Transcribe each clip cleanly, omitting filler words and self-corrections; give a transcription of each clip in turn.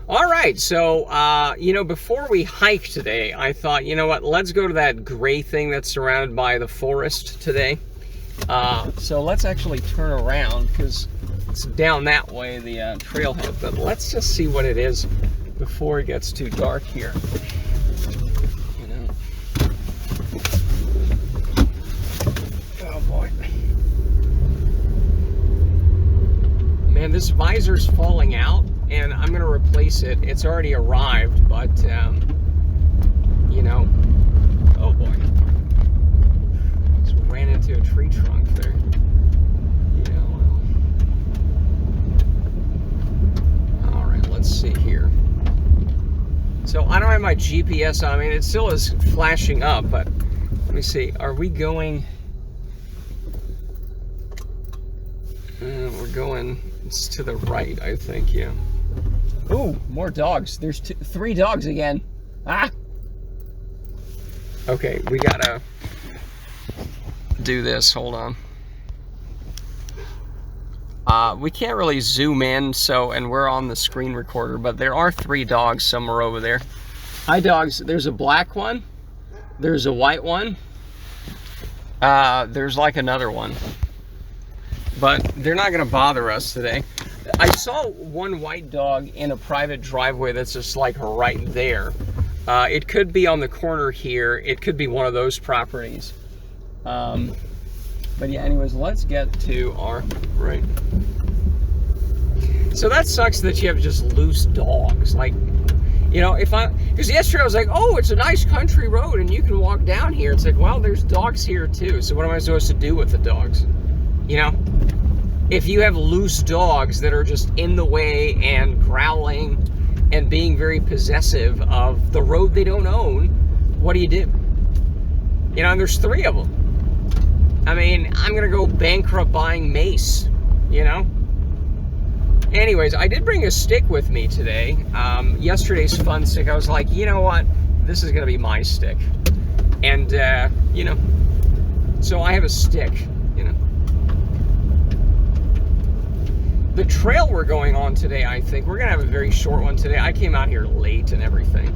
All right, so, before we hike today, I thought, you know what, let's go to that gray thing that's surrounded by the forest today. So let's actually turn around because it's down that way, the trailhead, but let's just see what it is before it gets too dark here. You know. Oh boy. Man, this visor's falling out, and I'm going to replace it. It's already arrived, but, oh boy. Just ran into a tree trunk there. Yeah, well. All right, let's see here. So I don't have my GPS on. I mean, it still is flashing up, but let me see. Are we going... we're going to the right, I think, yeah. Ooh, more dogs. There's 3 dogs again. Ah! Okay, we gotta do this. Hold on. We can't really zoom in, and we're on the screen recorder, but there are 3 dogs somewhere over there. Hi, dogs. There's a black one. There's a white one. There's like another one. But they're not going to bother us today. I saw one white dog in a private driveway that's just like right there. It could be on the corner here. It could be one of those properties. But yeah, anyways, let's get to our right. So that sucks that you have just loose dogs. Like, because yesterday I was like, oh, it's a nice country road and you can walk down here. It's like, well, there's dogs here too. So what am I supposed to do with the dogs? If you have loose dogs that are just in the way and growling and being very possessive of the road they don't own, what do you do? And there's 3 of them. I mean, I'm going to go bankrupt buying mace, Anyways, I did bring a stick with me today. Yesterday's fun stick, I was like, you know what? This is going to be my stick. And, so I have a stick, The trail we're going on today, I think, we're going to have a very short one today. I came out here late and everything.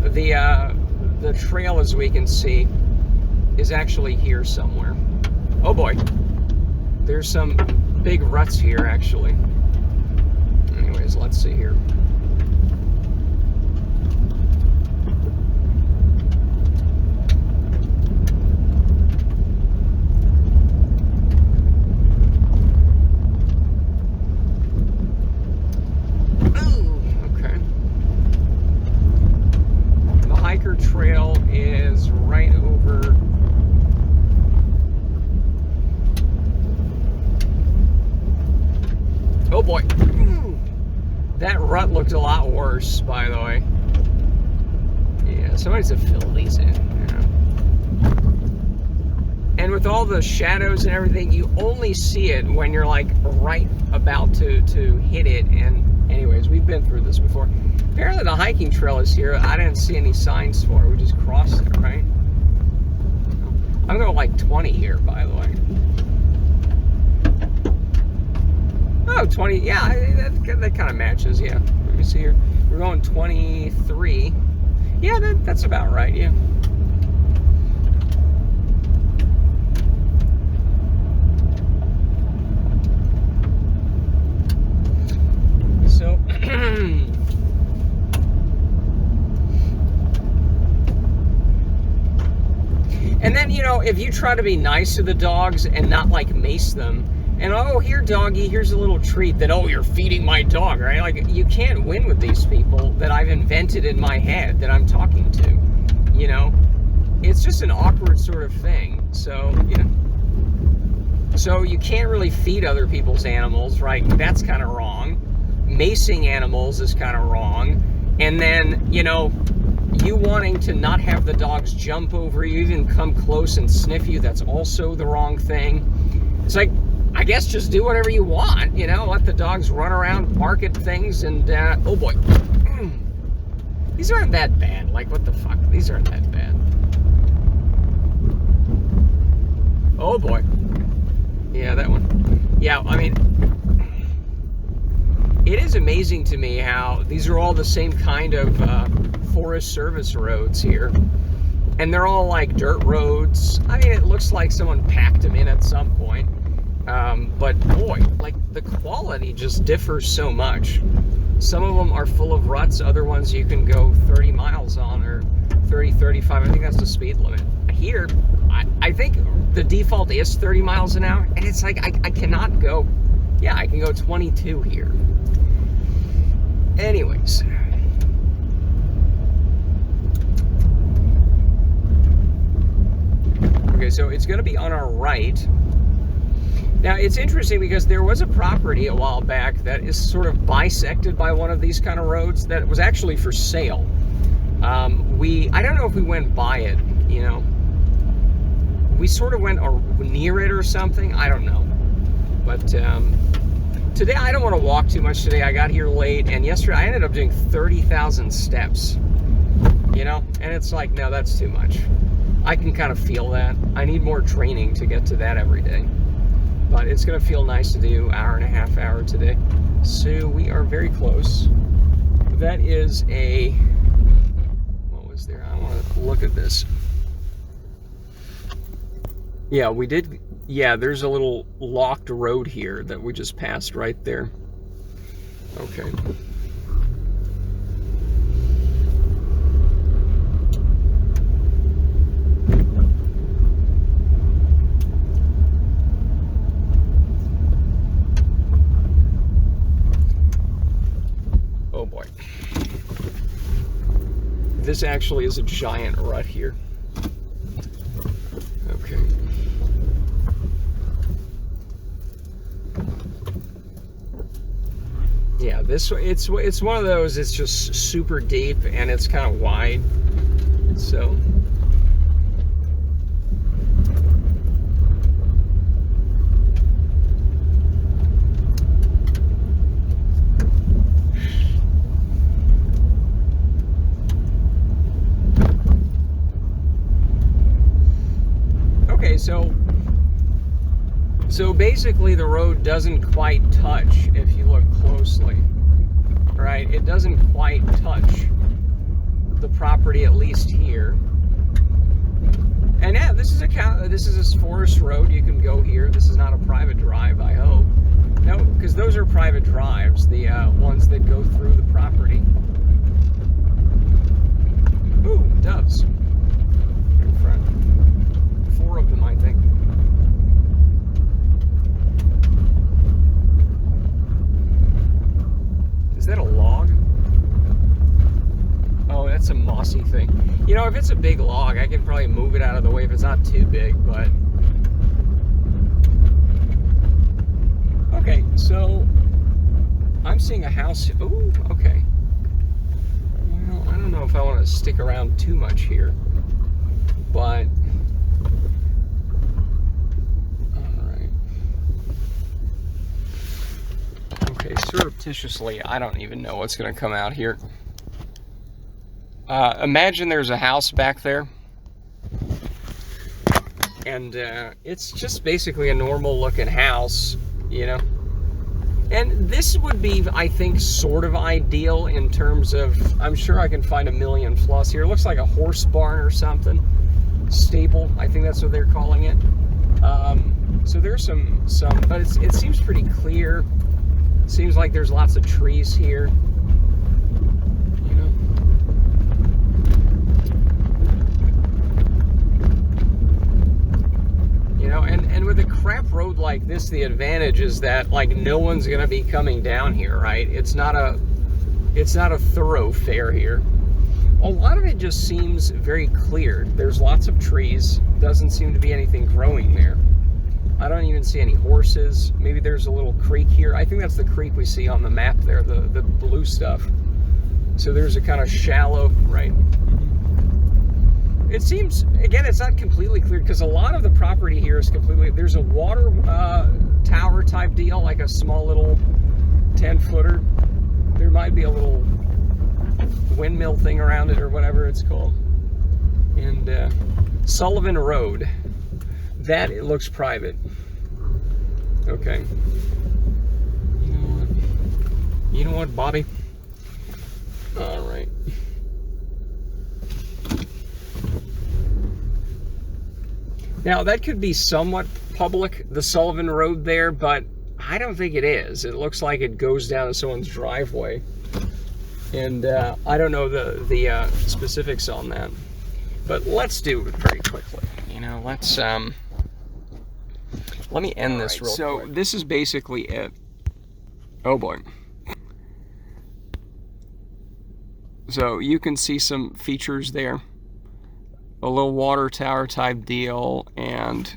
The trail, as we can see, is actually here somewhere. Oh boy. There's some big ruts here, actually. Anyways, let's see here. Trail is right over oh boy, that rut looked a lot worse, by the way. Yeah, somebody's to fill these in. And with all the shadows and everything, you only see it when you're like right about to hit it. And anyways, we've been through this before. Apparently the hiking trail is here. I didn't see any signs for it. We just crossed it, right? I'm going like 20 here, by the way. Oh, 20. Yeah, that kind of matches, yeah. Let me see here. We're going 23. Yeah, that's about right, yeah. So... And then, if you try to be nice to the dogs and not, like, mace them, and, oh, here, doggy, here's a little treat that, oh, you're feeding my dog, right? Like, you can't win with these people that I've invented in my head that I'm talking to, It's just an awkward sort of thing, so, So you can't really feed other people's animals, right? That's kind of wrong. Macing animals is kind of wrong. And then, you wanting to not have the dogs jump over you, even come close and sniff you, that's also the wrong thing. It's like, I guess just do whatever you want, let the dogs run around, bark at things, and, oh boy. These aren't that bad. Like, what the fuck? These aren't that bad. Oh boy. Yeah, that one. Yeah, I mean, it is amazing to me how these are all the same kind of Forest Service roads here. And they're all like dirt roads. I mean, it looks like someone packed them in at some point. But boy, like the quality just differs so much. Some of them are full of ruts. Other ones you can go 30 miles on, or 30, 35. I think that's the speed limit. Here, I think the default is 30 miles an hour. And it's like, I cannot go. Yeah, I can go 22 here. Anyways. Okay, so it's going to be on our right. Now, it's interesting because there was a property a while back that is sort of bisected by one of these kind of roads that was actually for sale. I don't know if we went by it, you know. We sort of went near it or something. I don't know. But today, I don't want to walk too much today. I got here late, and yesterday I ended up doing 30,000 steps, you know. And it's like, no, that's too much. I can kind of feel that. I need more training to get to that every day. But it's going to feel nice to do hour and a half hour today. So we are very close. That is a... What was there? I want to look at this. Yeah, we did... Yeah, there's a little locked road here that we just passed right there. Okay. Oh boy. This actually is a giant rut here. Okay. Yeah, it's one of those, it's just super deep and it's kind of wide. So okay, so basically the road doesn't quite touch if you look closely, right? It doesn't quite touch the property, at least here. And yeah, this is a forest road. You can go here. This is not a private drive, I hope. No, because those are private drives, the ones that go through the property. Ooh, doves in front. 4 of them, I think. Is that a log? Oh, that's a mossy thing. You know, if it's a big log, I can probably move it out of the way if it's not too big, but... Okay, so... I'm seeing a house... Ooh, okay. Well, I don't know if I want to stick around too much here, but... Alright. Okay, surreptitiously, I don't even know what's going to come out here. Imagine there's a house back there, and it's just basically a normal looking house, you know, and this would be, I think, sort of ideal in terms of, I'm sure I can find a million flaws here. It looks like a horse barn or something, stable, I think that's what they're calling it. So there's some, but it seems pretty clear. Seems like there's lots of trees here. And with a crap road like this, the advantage is that, like, no one's going to be coming down here, right? It's not a thoroughfare here. A lot of it just seems very cleared. There's lots of trees. Doesn't seem to be anything growing there. I don't even see any horses. Maybe there's a little creek here. I think that's the creek we see on the map there, the blue stuff. So there's a kind of shallow, right? It seems, again, it's not completely clear because a lot of the property here is completely, there's a water tower type deal, like a small little 10-footer. There might be a little windmill thing around it or whatever it's called. And Sullivan Road, that it looks private. Okay. You know what? You know what, Bobby? All right. Now, that could be somewhat public, the Sullivan Road there, but I don't think it is. It looks like it goes down to someone's driveway. And I don't know the specifics on that. But let's do it very quickly. You know, let's... let me end this real quick. So, this is basically it. Oh, boy. So, you can see some features there. A little water tower type deal, and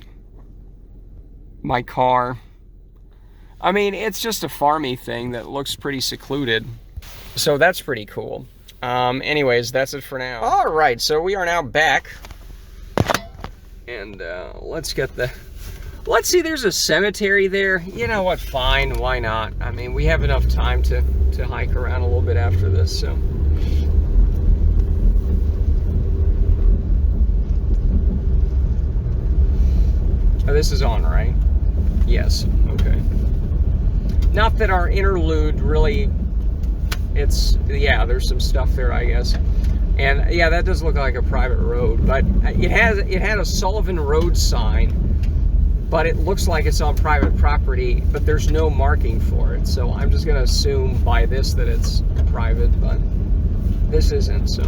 my car. I mean, it's just a farmy thing that looks pretty secluded. So that's pretty cool. Anyways, that's it for now. All right, so we are now back. And let's see, there's a cemetery there. You know what, fine, why not? I mean, we have enough time to hike around a little bit after this, so. Oh, this is on, right? Yes, okay. Not that our interlude really, yeah, there's some stuff there, I guess. And yeah, that does look like a private road, but it had a Sullivan Road sign, but it looks like it's on private property, but there's no marking for it. So I'm just gonna assume by this that it's private, but this isn't, so.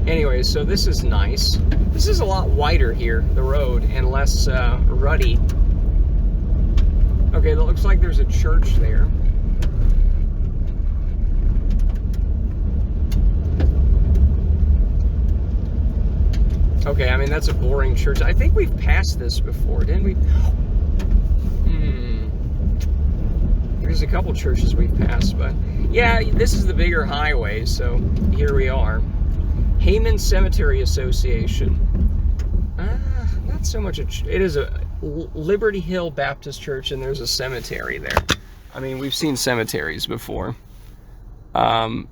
Anyway, so this is nice. This is a lot wider here, the road, and less ruddy. Okay, it looks like there's a church there. Okay, I mean, that's a boring church. I think we've passed this before, didn't we? There's a couple churches we've passed, but yeah, this is the bigger highway, so here we are. Hayman Cemetery Association. Not so much it is a Liberty Hill Baptist Church, and there's a cemetery there. I mean, we've seen cemeteries before.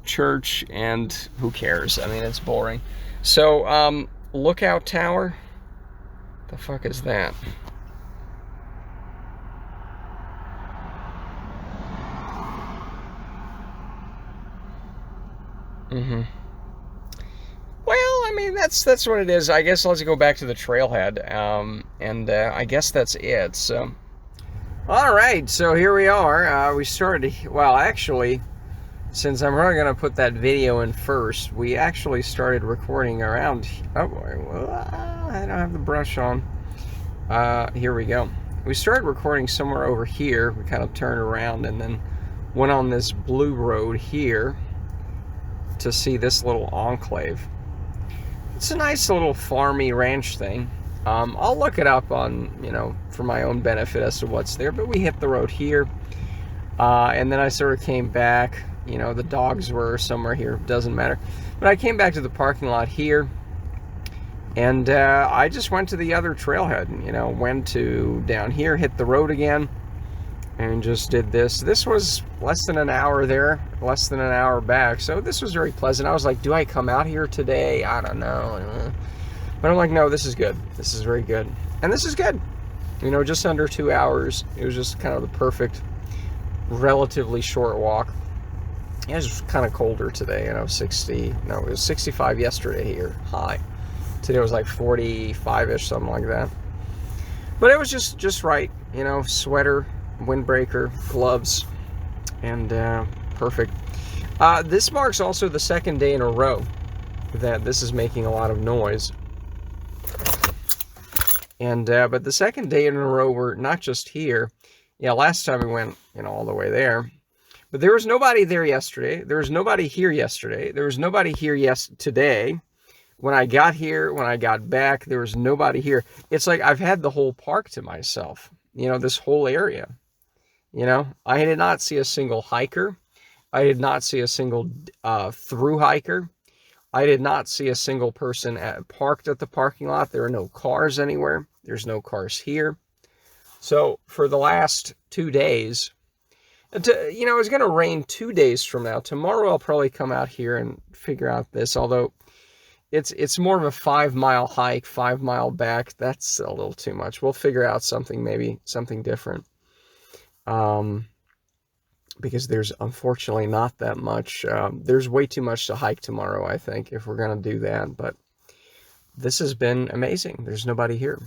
Church, and who cares? I mean, it's boring. So, Lookout Tower. The fuck is that? Well, I mean, that's what it is. I guess let's go back to the trailhead, and I guess that's it. So, all right. So here we are. We started. Well, actually, since I'm really gonna put that video in first, we actually started recording around. Oh boy, well, I don't have the brush on. Here we go. We started recording somewhere over here. We kind of turned around and then went on this blue road here to see this little enclave. It's a nice little farmy ranch thing. I'll look it up on, you know, for my own benefit as to what's there, but we hit the road here. And then I sort of came back, you know, the dogs were somewhere here, doesn't matter. But I came back to the parking lot here, and I just went to the other trailhead, you know, went to down here, hit the road again, and just did this. This was less than an hour there, less than an hour back, so this was very pleasant. I was like, do I come out here today? I don't know. But I'm like, no, this is good. This is very good. And this is good. You know, just under 2 hours. It was just kind of the perfect, relatively short walk. It was kind of colder today, you know, it was 65 yesterday here, high. Today was like 45-ish, something like that. But it was just right, you know, sweater, windbreaker, gloves, and perfect. This marks also the second day in a row that this is making a lot of noise. And but the second day in a row, we're not just here. Yeah, last time we went, you know, all the way there. But there was nobody there yesterday. There was nobody here yesterday. There was nobody here today. When I got here, when I got back, there was nobody here. It's like I've had the whole park to myself. You know, this whole area. You know, I did not see a single hiker. I did not see a single through hiker. I did not see a single person parked at the parking lot. There are no cars anywhere. There's no cars here. So for the last 2 days, you know, it's going to rain 2 days from now. Tomorrow I'll probably come out here and figure out this, although it's more of a 5-mile hike, 5 mile back. That's a little too much. We'll figure out something, maybe something different. because there's unfortunately not that much. There's way too much to hike tomorrow, I think, if we're going to do that. But this has been amazing. There's nobody here.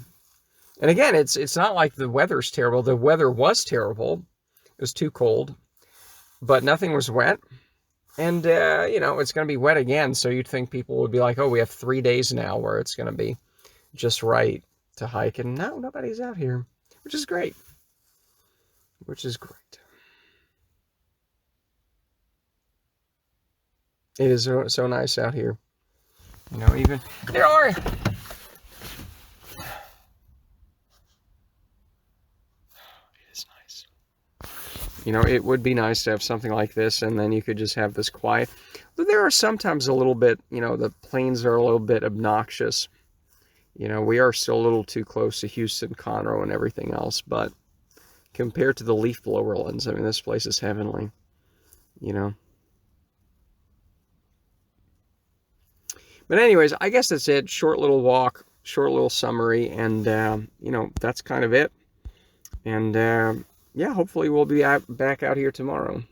And again, it's not like the weather's terrible. The weather was terrible. It was too cold, but nothing was wet. And, you know, it's going to be wet again. So you'd think people would be like, oh, we have 3 days now where it's going to be just right to hike. And no, nobody's out here, which is great. Which is great. It is so nice out here. You know, even there are. It is nice. You know, it would be nice to have something like this, and then you could just have this quiet. But there are sometimes a little bit, you know, the planes are a little bit obnoxious. You know, we are still a little too close to Houston, Conroe, and everything else, but compared to the leaf blowerlands, I mean, this place is heavenly, you know. But anyways, I guess that's it. Short little walk, short little summary, and, you know, that's kind of it. And, yeah, hopefully we'll be back out here tomorrow.